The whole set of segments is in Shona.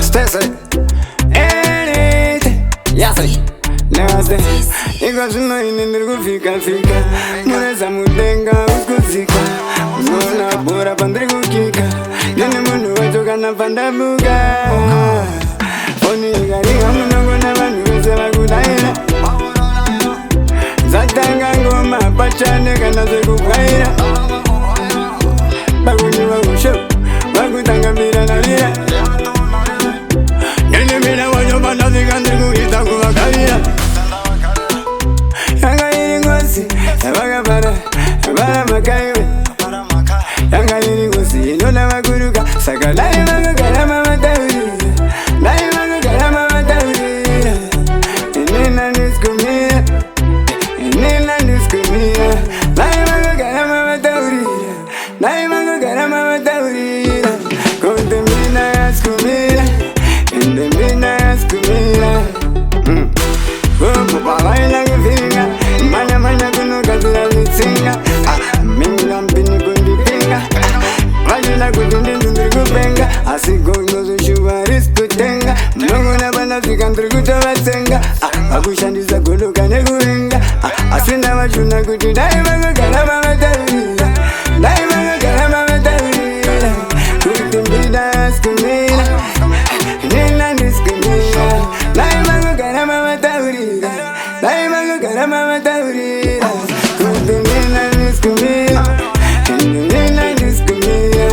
Stay anything. Yes, Namaste. Igual no inendrigo fica. Mureza mudenga uskuzika. Mona bora pandrigo kika. Nene munu wajoga na pandabuga. Oni gari amunongo na manu wese wakudaira. Zatanga ngoma pachane kana zekukaira. Baguni wagusho wakutanga bila na bila. Nene mina wajoba na zikandrigo itakuwakavira. Yanga iri ngozi yabagabara yabara makaiwe. Yanga iri ngozi inona maguruka saka lai magugarama matawira. Lai magugarama matawira. Inena niskumira. Inena niskumira. Lai magugarama matawira. Lai magugarama matawira. Kontembina yaskumira. Indembina yaskumira. Babaila kufinga, mana kunuka tula mitsinga. Minga mpini kundipinga, wajula kutindindu kupenga. Asigongo zushuwa riskutenga, mnongo na bana fikandri kutawasenga. Akushandiza kuluka nekuringa, asina wajuna kuti daima kukarama matawira. Daima kukarama matawira, kutimbida yaskumira. Nina niskumira, daima kukarama matawira. Daima kukarama matawira. Kundinina niskumira. Kundinina niskumira.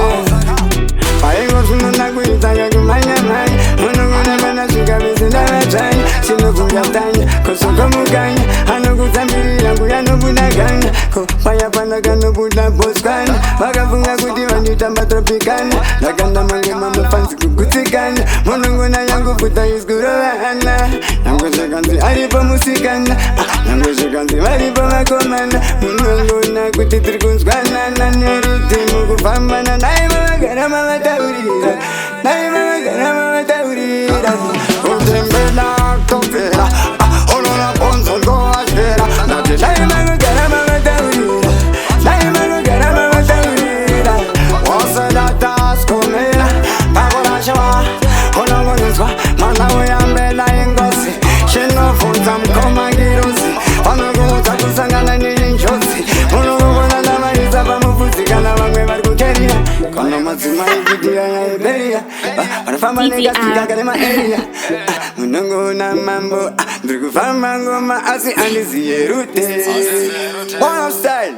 Paingo sunona kuitaya kumanya manya. Mununguna bana suka bizinda rachanya. Sinofunga tanya, kosoko mukanya. Hano kutambirira kuyano budaganya. Ko paya panagano buda boskanya. Wakafunga kuti vanditamba tropikanya. Nakanda mange mama fansi kukutikanya. Mununguna yangu futa iskurovana. Yangu sekanzi aripo musikana. Yangu sekanzi varipo makomana. Mununguna kuti trikunzwana. Neritimu kufambana. Daima magarama matawirira. Daima magarama matawirira. Utembela kofera. Olora ponzo goashera. Nati daima magarama matawirira. Daima magarama matawirira. Waselata skomera. Pagora shawa. Olongonizwa. Mana uyambela ingosi. Shinofunza mkoma girusi. Wanoguta kusangana nilinjosi. Unugubona na maiza pamufuzikana wangwe barikukeria. Kono mazima ikidia ya Iberia. Wanafama negatika kalema area. Munungu na mambo. Ndrikufama ngoma asi andizi yerute. One of style.